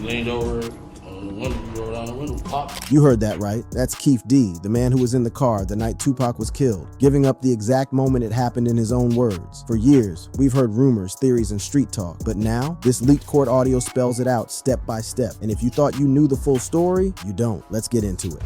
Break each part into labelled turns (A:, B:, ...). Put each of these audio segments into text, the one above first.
A: leaned over on the window, rolled down the window, popped.
B: You heard that right. That's Keith D, the man who was in the car the night Tupac was killed, giving up the exact moment it happened in his own words. For years, we've heard rumors, theories, and street talk, but now, this leaked court audio spells it out step by step. And if you thought you knew the full story, you don't. Let's get into it.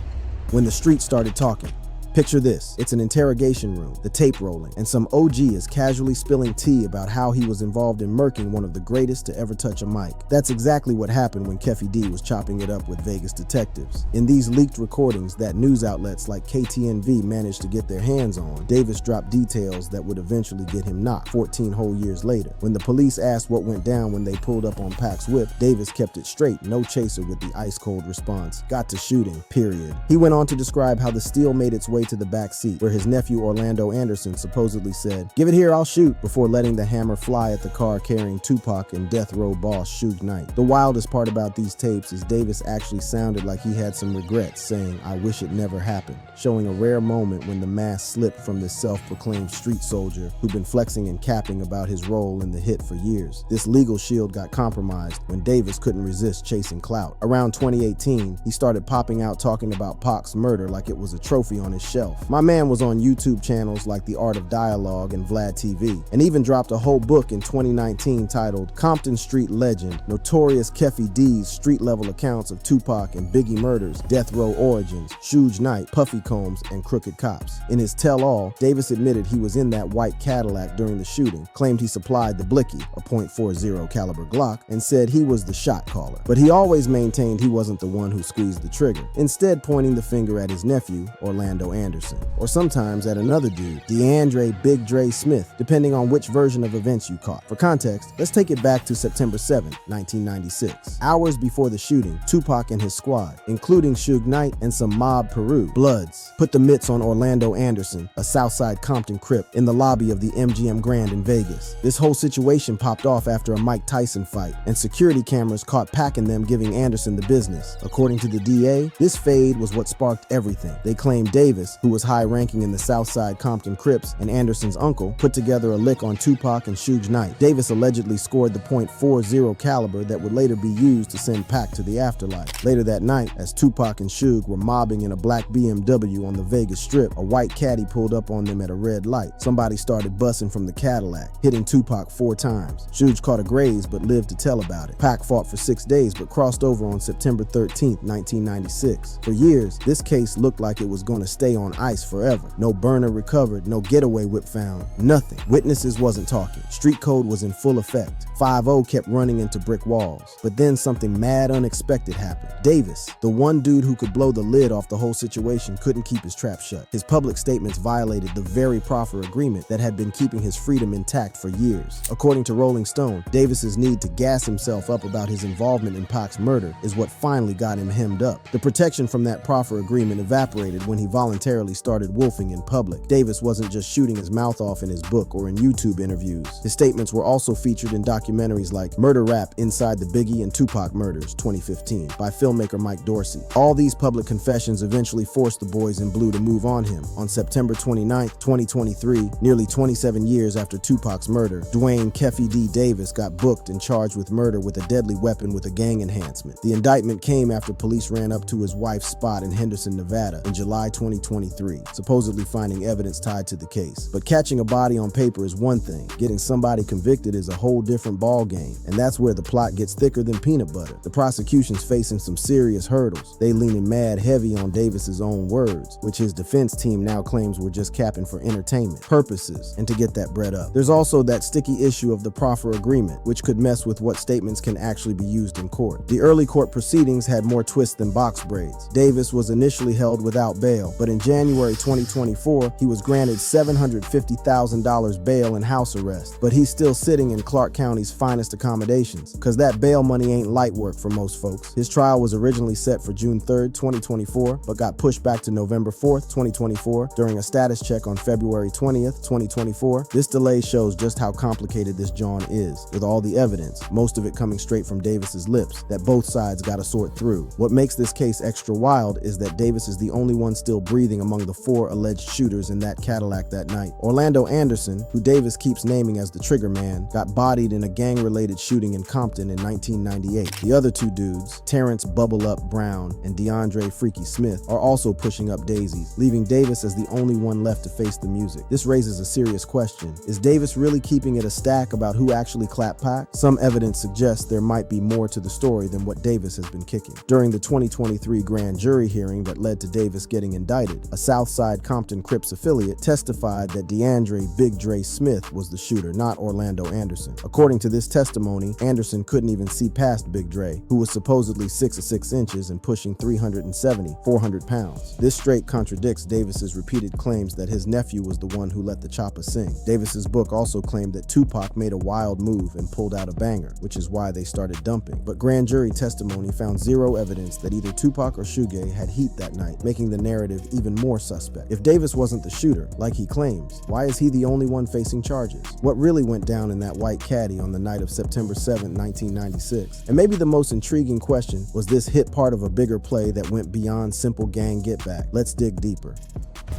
B: When the street started talking. Picture this, it's an interrogation room, the tape rolling, and some OG is casually spilling tea about how he was involved in murking one of the greatest to ever touch a mic. That's exactly what happened when Keffy D was chopping it up with Vegas detectives. In these leaked recordings that news outlets like KTNV managed to get their hands on, Davis dropped details that would eventually get him knocked 14 whole years later. When the police asked what went down when they pulled up on Pac's whip, Davis kept it straight, no chaser, with the ice-cold response, "Got to shooting, period." He went on to describe how the steel made its way to the back seat, where his nephew Orlando Anderson supposedly said, "Give it here, I'll shoot," before letting the hammer fly at the car carrying Tupac and death row boss Suge Knight. The wildest part about these tapes is Davis actually sounded like he had some regrets, saying, "I wish it never happened," showing a rare moment when the mask slipped from this self-proclaimed street soldier who'd been flexing and capping about his role in the hit for years. This legal shield got compromised when Davis couldn't resist chasing clout. Around 2018, he started popping out talking about Pac's murder like it was a trophy on his shelf. My man was on YouTube channels like The Art of Dialogue and Vlad TV, and even dropped a whole book in 2019 titled Compton Street Legend, Notorious Keffy D's Street-Level Accounts of Tupac and Biggie Murders, Death Row Origins, Suge Knight, Puffy Combs, and Crooked Cops. In his tell-all, Davis admitted he was in that white Cadillac during the shooting, claimed he supplied the blicky, a .40 caliber Glock, and said he was the shot caller. But he always maintained he wasn't the one who squeezed the trigger, instead pointing the finger at his nephew, Orlando Anderson. Or sometimes at another dude, DeAndre Big Dre Smith, depending on which version of events you caught. For context, let's take it back to September 7, 1996. Hours before the shooting, Tupac and his squad, including Suge Knight and some mob Peru Bloods, put the mitts on Orlando Anderson, a Southside Compton Crip, in the lobby of the MGM Grand in Vegas. This whole situation popped off after a Mike Tyson fight, and security cameras caught Pac and them giving Anderson the business. According to the DA, this fade was what sparked everything. They claimed Davis, who was high-ranking in the Southside Compton Crips, and Anderson's uncle, put together a lick on Tupac and Suge Knight. Davis allegedly scored the .40 caliber that would later be used to send Pac to the afterlife. Later that night, as Tupac and Suge were mobbing in a black BMW on the Vegas Strip, a white caddy pulled up on them at a red light. Somebody started busting from the Cadillac, hitting Tupac 4 times. Suge caught a graze but lived to tell about it. Pac fought for 6 days but crossed over on September 13, 1996. For years, this case looked like it was going to stay on ice forever. No burner recovered, no getaway whip found, nothing. Witnesses wasn't talking. Street code was in full effect. 5-0 kept running into brick walls. But then something mad unexpected happened. Davis, the one dude who could blow the lid off the whole situation, couldn't keep his trap shut. His public statements violated the very proffer agreement that had been keeping his freedom intact for years. According to Rolling Stone, Davis's need to gas himself up about his involvement in Pac's murder is what finally got him hemmed up. The protection from that proffer agreement evaporated when he voluntarily started wolfing in public. Davis wasn't just shooting his mouth off in his book or in YouTube interviews. His statements were also featured in documentaries like Murder Rap Inside the Biggie and Tupac Murders 2015 by filmmaker Mike Dorsey. All these public confessions eventually forced the boys in blue to move on him. On September 29, 2023, nearly 27 years after Tupac's murder, Dwayne Keffy D. Davis got booked and charged with murder with a deadly weapon with a gang enhancement. The indictment came after police ran up to his wife's spot in Henderson, Nevada in July 2023, supposedly finding evidence tied to the case. But catching a body on paper is one thing. Getting somebody convicted is a whole different ball game, and that's where the plot gets thicker than peanut butter. The prosecution's facing some serious hurdles. They leaning mad heavy on Davis's own words, which his defense team now claims were just capping for entertainment purposes and to get that bread up. There's also that sticky issue of the proffer agreement, which could mess with what statements can actually be used in court. The early court proceedings had more twists than box braids. Davis was initially held without bail, but in January 2024, he was granted $750,000 bail and house arrest. But he's still sitting in Clark County's finest accommodations, cause that bail money ain't light work for most folks. His trial was originally set for June 3rd, 2024, but got pushed back to November 4th, 2024 during a status check on February 20th, 2024. This delay shows just how complicated this John is, with all the evidence, most of it coming straight from Davis's lips, that both sides gotta sort through. What makes this case extra wild is that Davis is the only one still breathing hiding among the 4 alleged shooters in that Cadillac that night. Orlando Anderson, who Davis keeps naming as the trigger man, got bodied in a gang-related shooting in Compton in 1998. The other 2 dudes, Terrence Bubble Up Brown and DeAndre Freaky Smith, are also pushing up daisies, leaving Davis as the only one left to face the music. This raises a serious question. Is Davis really keeping it a stack about who actually clapped Pac? Some evidence suggests there might be more to the story than what Davis has been kicking. During the 2023 grand jury hearing that led to Davis getting indicted, a Southside Compton Crips affiliate testified that DeAndre Big Dre Smith was the shooter, not Orlando Anderson. According to this testimony, Anderson couldn't even see past Big Dre, who was supposedly 6'6" and pushing 400 pounds. This straight contradicts Davis's repeated claims that his nephew was the one who let the chopper sing. Davis's book also claimed that Tupac made a wild move and pulled out a banger, which is why they started dumping. But grand jury testimony found zero evidence that either Tupac or Suge had heat that night, making the narrative even more suspect. If Davis wasn't the shooter, like he claims, why is he the only one facing charges? What really went down in that white caddy on the night of September 7, 1996? And maybe the most intriguing question, was this hit part of a bigger play that went beyond simple gang get back? Let's dig deeper.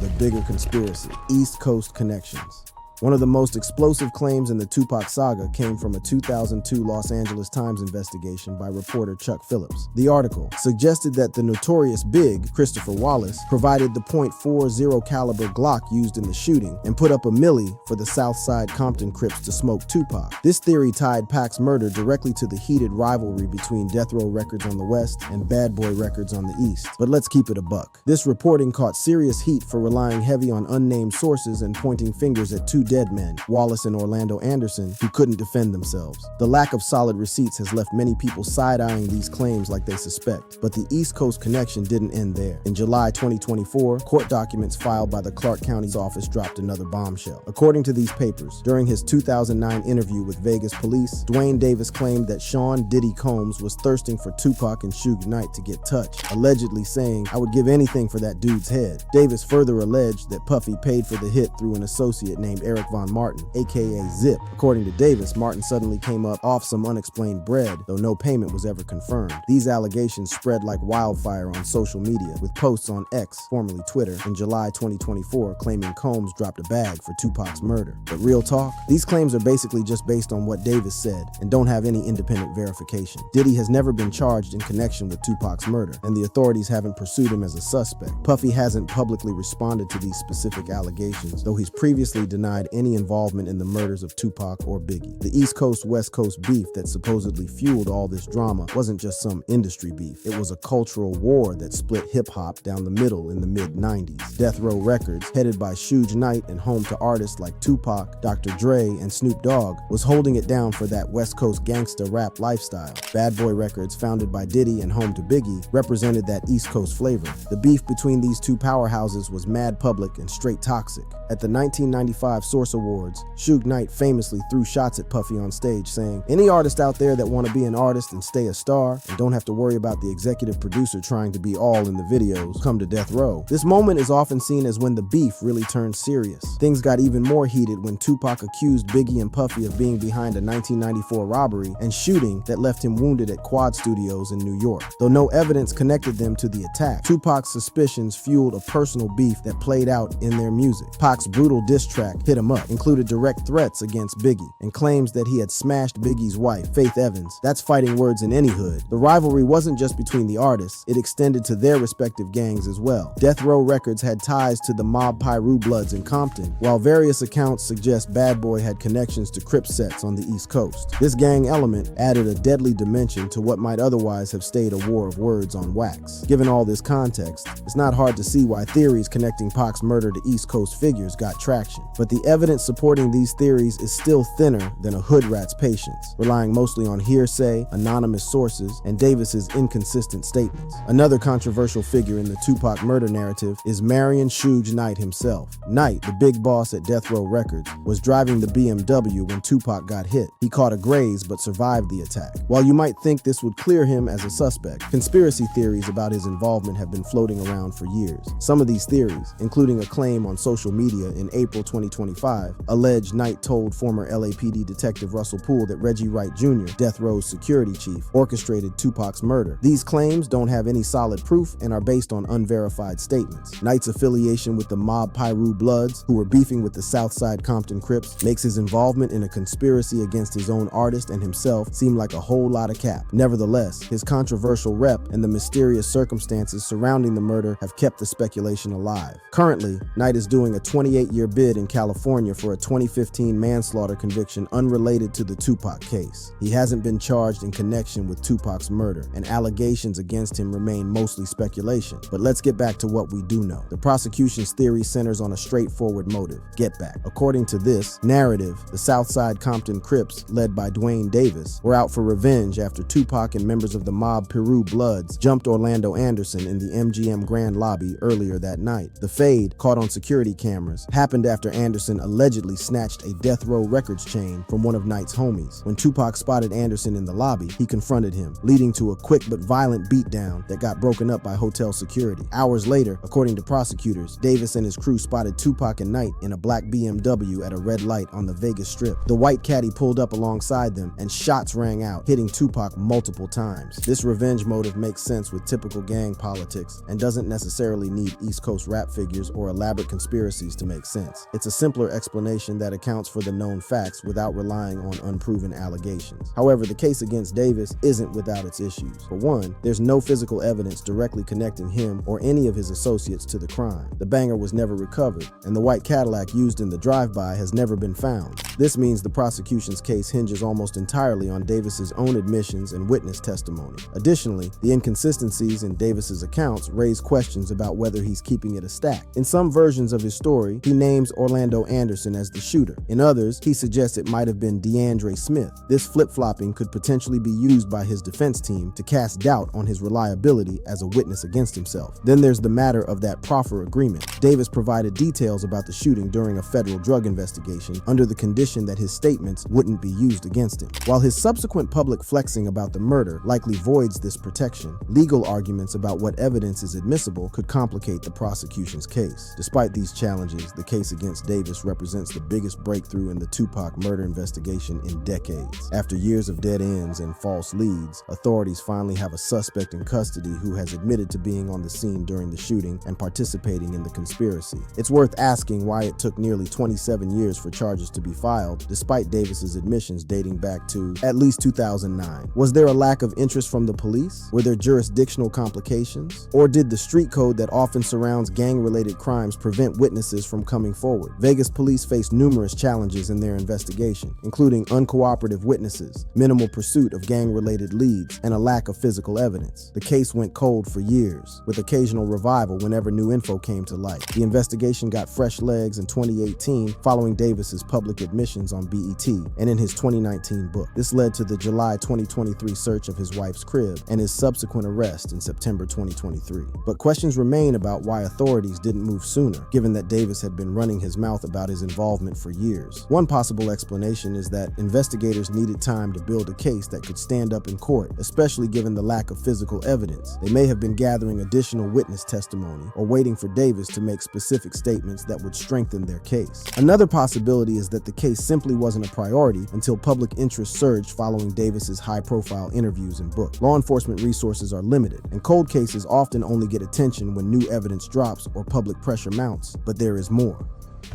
B: The bigger conspiracy, East Coast connections. One of the most explosive claims in the Tupac saga came from a 2002 Los Angeles Times investigation by reporter Chuck Phillips. The article suggested that the notorious Big, Christopher Wallace, provided the .40 caliber Glock used in the shooting and put up a milli for the Southside Compton Crips to smoke Tupac. This theory tied Pac's murder directly to the heated rivalry between Death Row Records on the west and Bad Boy Records on the east. But let's keep it a buck. This reporting caught serious heat for relying heavy on unnamed sources and pointing fingers at 2 dead men, Wallace and Orlando Anderson, who couldn't defend themselves. The lack of solid receipts has left many people side-eyeing these claims like they suspect, but the East Coast connection didn't end there. In July 2024, court documents filed by the Clark County's office dropped another bombshell. According to these papers, during his 2009 interview with Vegas police, Dwayne Davis claimed that Sean Diddy Combs was thirsting for Tupac and Suge Knight to get touched, allegedly saying, "I would give anything for that dude's head." Davis further alleged that Puffy paid for the hit through an associate named Eric Von Martin, aka Zip. According to Davis, Martin suddenly came up off some unexplained bread, though no payment was ever confirmed. These allegations spread like wildfire on social media, with posts on X, formerly Twitter, in July 2024 claiming Combs dropped a bag for Tupac's murder. But real talk, these claims are basically just based on what Davis said and don't have any independent verification. Diddy has never been charged in connection with Tupac's murder, and the authorities haven't pursued him as a suspect. Puffy hasn't publicly responded to these specific allegations, though he's previously denied any involvement in the murders of Tupac or Biggie. The East Coast-West Coast beef that supposedly fueled all this drama wasn't just some industry beef. It was a cultural war that split hip-hop down the middle in the mid-90s. Death Row Records, headed by Suge Knight and home to artists like Tupac, Dr. Dre, and Snoop Dogg, was holding it down for that West Coast gangsta rap lifestyle. Bad Boy Records, founded by Diddy and home to Biggie, represented that East Coast flavor. The beef between these two powerhouses was mad public and straight toxic. At the 1995 Source Awards, Suge Knight famously threw shots at Puffy on stage, saying, "Any artist out there that want to be an artist and stay a star and don't have to worry about the executive producer trying to be all in the videos, come to Death Row." This moment is often seen as when the beef really turned serious. Things got even more heated when Tupac accused Biggie and Puffy of being behind a 1994 robbery and shooting that left him wounded at Quad Studios in New York. Though no evidence connected them to the attack, Tupac's suspicions fueled a personal beef that played out in their music. Pac's brutal diss track, Hit 'Em Up, included direct threats against Biggie and claims that he had smashed Biggie's wife, Faith Evans. That's fighting words in any hood. The rivalry wasn't just between the artists, it extended to their respective gangs as well. Death Row Records had ties to the Mob Piru Bloods in Compton, while various accounts suggest Bad Boy had connections to Crip sets on the East Coast. This gang element added a deadly dimension to what might otherwise have stayed a war of words on wax. Given all this context, it's not hard to see why theories connecting Pac's murder to East Coast figures got traction. But the evidence supporting these theories is still thinner than a hood rat's patience, relying mostly on hearsay, anonymous sources, and Davis's inconsistent statements. Another controversial figure in the Tupac murder narrative is Marion Suge Knight himself. Knight, the big boss at Death Row Records, was driving the BMW when Tupac got hit. He caught a graze but survived the attack. While you might think this would clear him as a suspect, conspiracy theories about his involvement have been floating around for years. Some of these theories, including a claim on social media in April 2024 1995, alleged Knight told former LAPD detective Russell Poole that Reggie Wright Jr., death row's security chief, orchestrated Tupac's murder. These claims don't have any solid proof and are based on unverified statements. Knight's affiliation with the mob Piru Bloods, who were beefing with the Southside Compton Crips, makes his involvement in a conspiracy against his own artist and himself seem like a whole lot of cap. Nevertheless, his controversial rep and the mysterious circumstances surrounding the murder have kept the speculation alive. Currently, Knight is doing a 28-year bid in California for a 2015 manslaughter conviction unrelated to the Tupac case. He hasn't been charged in connection with Tupac's murder, and allegations against him remain mostly speculation. But let's get back to what we do know. The prosecution's theory centers on a straightforward motive: get back. According to this narrative, the Southside Compton Crips, led by Dwayne Davis, were out for revenge after Tupac and members of the mob Piru Bloods jumped Orlando Anderson in the MGM Grand lobby earlier that night. The fade, caught on security cameras, happened after Anderson allegedly snatched a Death Row Records chain from one of Knight's homies. When Tupac spotted Anderson in the lobby, he confronted him, leading to a quick but violent beatdown that got broken up by hotel security. Hours later, according to prosecutors, Davis and his crew spotted Tupac and Knight in a black BMW at a red light on the Vegas Strip. The white caddy pulled up alongside them, and shots rang out, hitting Tupac multiple times. This revenge motive makes sense with typical gang politics and doesn't necessarily need East Coast rap figures or elaborate conspiracies to make sense. It's a simpler explanation that accounts for the known facts without relying on unproven allegations. However, the case against Davis isn't without its issues. For one, there's no physical evidence directly connecting him or any of his associates to the crime. The banger was never recovered, and the white Cadillac used in the drive-by has never been found. This means the prosecution's case hinges almost entirely on Davis's own admissions and witness testimony. Additionally, the inconsistencies in Davis's accounts raise questions about whether he's keeping it a stack. In some versions of his story, he names Orlando Anderson as the shooter. In others, he suggests it might have been DeAndre Smith. This flip-flopping could potentially be used by his defense team to cast doubt on his reliability as a witness against himself. Then there's the matter of that proffer agreement. Davis provided details about the shooting during a federal drug investigation under the condition that his statements wouldn't be used against him. While his subsequent public flexing about the murder likely voids this protection, legal arguments about what evidence is admissible could complicate the prosecution's case. Despite these challenges, the case against Davis represents the biggest breakthrough in the Tupac murder investigation in decades. After years of dead ends and false leads, authorities finally have a suspect in custody who has admitted to being on the scene during the shooting and participating in the conspiracy. It's worth asking why it took nearly 27 years for charges to be filed, despite Davis's admissions dating back to at least 2009. Was there a lack of interest from the police? Were there jurisdictional complications? Or did the street code that often surrounds gang-related crimes prevent witnesses from coming forward? Vegas police faced numerous challenges in their investigation, including uncooperative witnesses, minimal pursuit of gang-related leads, and a lack of physical evidence. The case went cold for years, with occasional revival whenever new info came to light. The investigation got fresh legs in 2018 following Davis's public admissions on BET and in his 2019 book. This led to the July 2023 search of his wife's crib and his subsequent arrest in September 2023. But questions remain about why authorities didn't move sooner, given that Davis had been running his mouth about his involvement for years. One possible explanation is that investigators needed time to build a case that could stand up in court, especially given the lack of physical evidence. They may have been gathering additional witness testimony or waiting for Davis to make specific statements that would strengthen their case. Another possibility is that the case simply wasn't a priority until public interest surged following Davis's high-profile interviews and book. Law enforcement resources are limited, and cold cases often only get attention when new evidence drops or public pressure mounts, but there is more.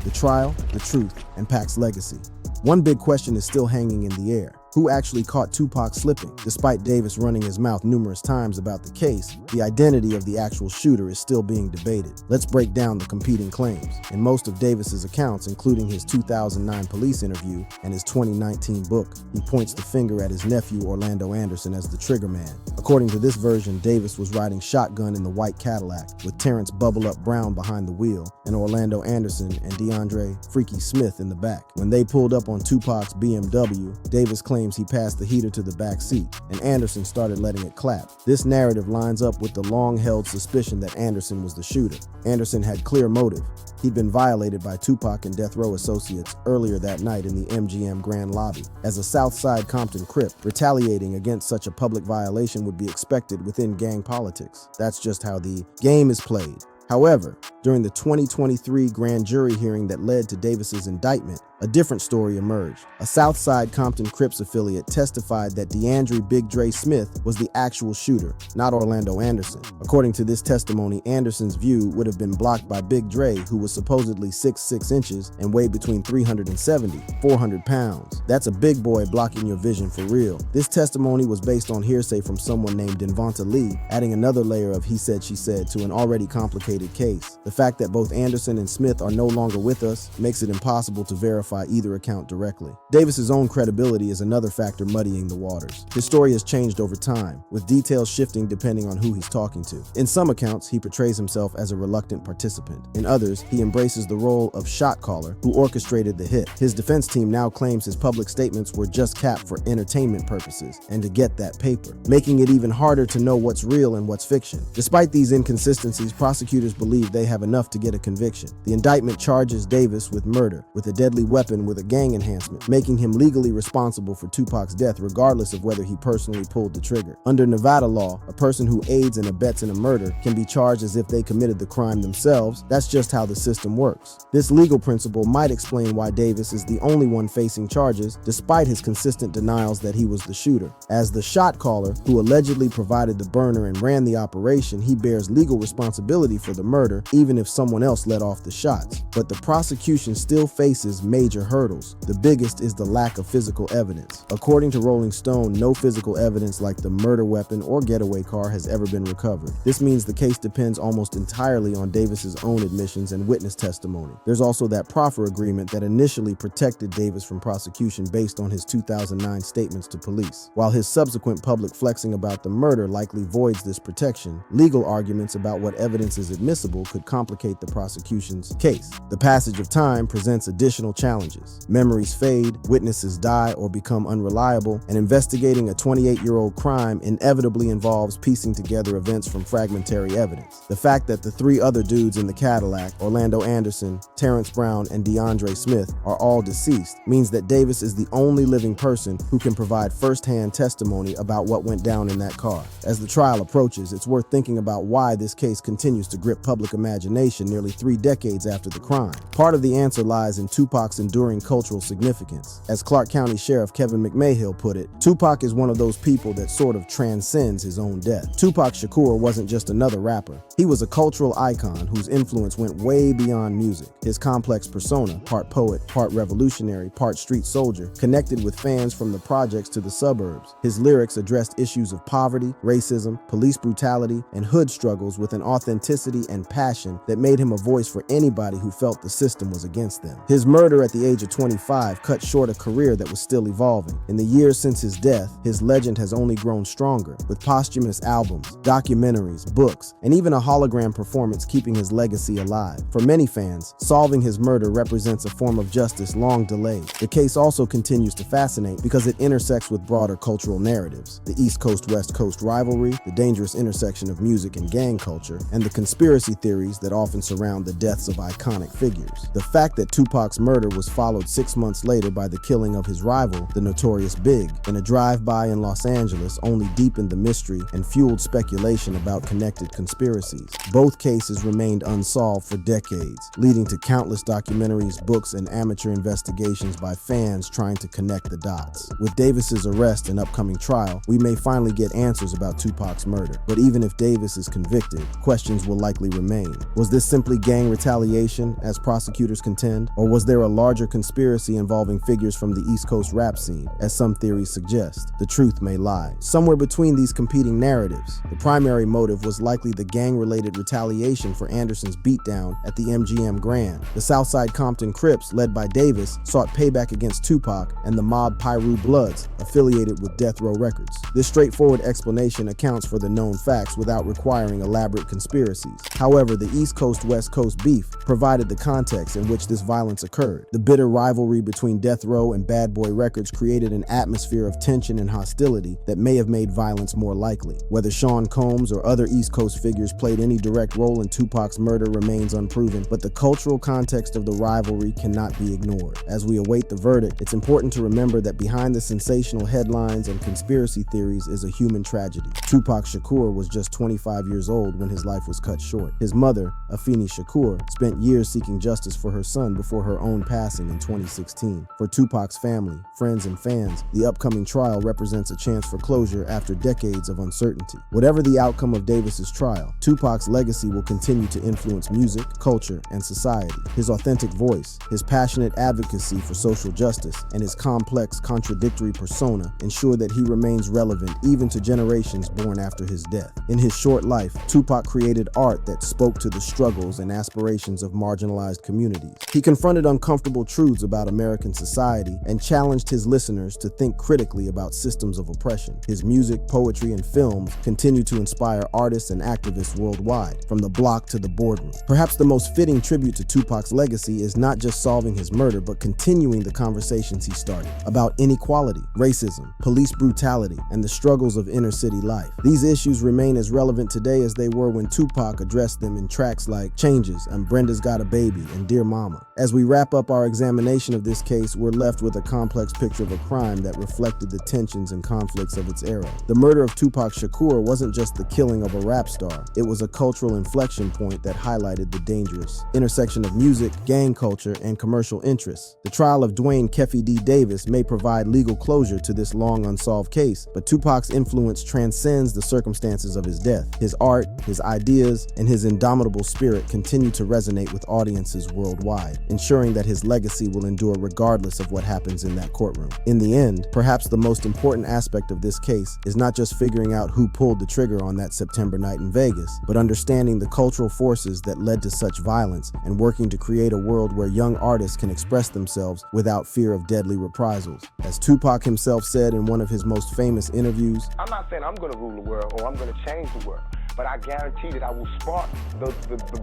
B: The trial, the truth, and Pac's legacy. One big question is still hanging in the air. Who actually caught Tupac slipping? Despite Davis running his mouth numerous times about the case, the identity of the actual shooter is still being debated. Let's break down the competing claims. In most of Davis's accounts, including his 2009 police interview and his 2019 book, he points the finger at his nephew Orlando Anderson as the trigger man. According to this version, Davis was riding shotgun in the white Cadillac with Terrence Bubble Up Brown behind the wheel and Orlando Anderson and DeAndre Freaky Smith in the back. When they pulled up on Tupac's BMW, Davis claimed he passed the heater to the back seat, and Anderson started letting it clap. This narrative lines up with the long-held suspicion that Anderson was the shooter. Anderson had clear motive. He'd been violated by Tupac and Death Row associates earlier that night in the MGM Grand lobby. As a Southside Compton Crip, retaliating against such a public violation would be expected within gang politics. That's just how the game is played. However, During the 2023 grand jury hearing that led to Davis's indictment, a different story emerged. A Southside Compton Crips affiliate testified that DeAndre Big Dre Smith was the actual shooter, not Orlando Anderson. According to this testimony, Anderson's view would have been blocked by Big Dre, who was supposedly 6'6" inches and weighed between 370, 400 pounds. That's a big boy blocking your vision for real. This testimony was based on hearsay from someone named Devonta Lee, adding another layer of he said, she said to an already complicated case. The fact that both Anderson and Smith are no longer with us makes it impossible to verify either account directly. Davis's own credibility is another factor muddying the waters. His story has changed over time, with details shifting depending on who he's talking to. In some accounts, he portrays himself as a reluctant participant. In others, he embraces the role of shot caller who orchestrated the hit. His defense team now claims his public statements were just capped for entertainment purposes and to get that paper, making it even harder to know what's real and what's fiction. Despite these inconsistencies, prosecutors believe they have enough to get a conviction. The indictment charges Davis with murder, with a deadly weapon with a gang enhancement, making him legally responsible for Tupac's death regardless of whether he personally pulled the trigger. Under Nevada law, a person who aids and abets in a murder can be charged as if they committed the crime themselves. That's just how the system works. This legal principle might explain why Davis is the only one facing charges, despite his consistent denials that he was the shooter. As the shot caller, who allegedly provided the burner and ran the operation, he bears legal responsibility for the murder, even if someone else let off the shots. But the prosecution still faces major hurdles. The biggest is the lack of physical evidence. According to Rolling Stone, no physical evidence like the murder weapon or getaway car has ever been recovered. This means the case depends almost entirely on Davis's own admissions and witness testimony. There's also that proffer agreement that initially protected Davis from prosecution based on his 2009 statements to police. While his subsequent public flexing about the murder likely voids this protection, legal arguments about what evidence is admissible could complicate the prosecution's case. The passage of time presents additional challenges. Memories fade, witnesses die or become unreliable, and investigating a 28-year-old crime inevitably involves piecing together events from fragmentary evidence. The fact that the three other dudes in the Cadillac, Orlando Anderson, Terrence Brown, and DeAndre Smith, are all deceased means that Davis is the only living person who can provide first-hand testimony about what went down in that car. As the trial approaches, it's worth thinking about why this case continues to grip public imagination nearly 3 decades after the crime. Part of the answer lies in Tupac's enduring cultural significance. As Clark County Sheriff Kevin McMahill put it, Tupac is one of those people that sort of transcends his own death. Tupac Shakur wasn't just another rapper. He was a cultural icon whose influence went way beyond music. His complex persona, part poet, part revolutionary, part street soldier, connected with fans from the projects to the suburbs. His lyrics addressed issues of poverty, racism, police brutality, and hood struggles with an authenticity and passion that made him a voice for anybody who felt the system was against them. His murder at the age of 25 cut short a career that was still evolving. In the years since his death, his legend has only grown stronger, with posthumous albums, documentaries, books, and even a hologram performance keeping his legacy alive. For many fans, solving his murder represents a form of justice long delayed. The case also continues to fascinate because it intersects with broader cultural narratives: the East Coast-West Coast rivalry, the dangerous intersection of music and gang culture, and the conspiracy theories that often surround the deaths of iconic figures. The fact that Tupac's murder was followed 6 months later by the killing of his rival, the Notorious Big, in a drive-by in Los Angeles only deepened the mystery and fueled speculation about connected conspiracies. Both cases remained unsolved for decades, leading to countless documentaries, books, and amateur investigations by fans trying to connect the dots. With Davis's arrest and upcoming trial, we may finally get answers about Tupac's murder. But even if Davis is convicted, questions will likely remain. Was this simply gang retaliation, as prosecutors contend, or was there a larger conspiracy involving figures from the East Coast rap scene, as some theories suggest? The truth may lie somewhere between these competing narratives. The primary motive was likely the gang-related retaliation for Anderson's beatdown at the MGM Grand. The Southside Compton Crips, led by Davis, sought payback against Tupac and the mob Piru Bloods, affiliated with Death Row Records. This straightforward explanation accounts for the known facts without requiring elaborate conspiracies. However, the East Coast-West Coast beef provided the context in which this violence occurred. The bitter rivalry between Death Row and Bad Boy Records created an atmosphere of tension and hostility that may have made violence more likely. Whether Sean Combs or other East Coast figures played any direct role in Tupac's murder remains unproven, but the cultural context of the rivalry cannot be ignored. As we await the verdict, it's important to remember that behind the sensational headlines and conspiracy theories is a human tragedy. Tupac Shakur was just 25 years old when his life was cut short. His mother, Afeni Shakur, spent years seeking justice for her son before her own passing in 2016. For Tupac's family, friends, and fans, the upcoming trial represents a chance for closure after decades of uncertainty. Whatever the outcome of Davis's trial, Tupac's legacy will continue to influence music, culture, and society. His authentic voice, his passionate advocacy for social justice, and his complex, contradictory persona ensure that he remains relevant even to generations born after his death. In his short life, Tupac created art that spoke to the struggles and aspirations of marginalized communities. He confronted uncomfortable truths about American society and challenged his listeners to think critically about systems of oppression. His music, poetry, and films continue to inspire artists and activists worldwide, from the block to the boardroom. Perhaps the most fitting tribute to Tupac's legacy is not just solving his murder, but continuing the conversations he started about inequality, racism, police brutality, and the struggles of inner city life. These issues remain as relevant today as they were when Tupac addressed them in tracks like Changes and Brenda's Got a Baby and Dear Mama. As we wrap up our examination of this case, we're left with a complex picture of a crime that reflected the tensions and conflicts of its era. The murder of Tupac Shakur wasn't just the killing of a rap star, it was a cultural inflection point that highlighted the dangerous intersection of music, gang culture, and commercial interests. The trial of Dwayne "Keffe D. Davis may provide legal closure to this long unsolved case, but Tupac's influence transcends the circumstances of his death. His art, his ideas, and his indomitable spirit continue to resonate with audiences worldwide, ensuring that his legacy will endure regardless of what happens in that courtroom. In the end, perhaps the most important aspect of this case is not just figuring out who pulled the trigger on that September night in Vegas, but understanding the cultural forces that led to such violence and working to create a world where young artists can express themselves without fear of deadly reprisals. As Tupac himself said in one of his most famous interviews,
C: "I'm not saying I'm going to rule the world or I'm going to change the world, but I guarantee that I will spark the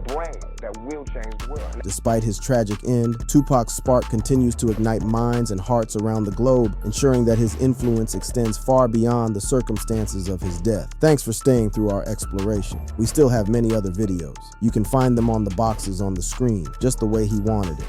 C: brain that will change the world."
B: Despite his tragic end, Tupac's spark continues to ignite minds and hearts around the globe, ensuring that his influence extends far beyond the circumstances of his death. Thanks for staying through our exploration. We still have many other videos. You can find them on the boxes on the screen, just the way he wanted it.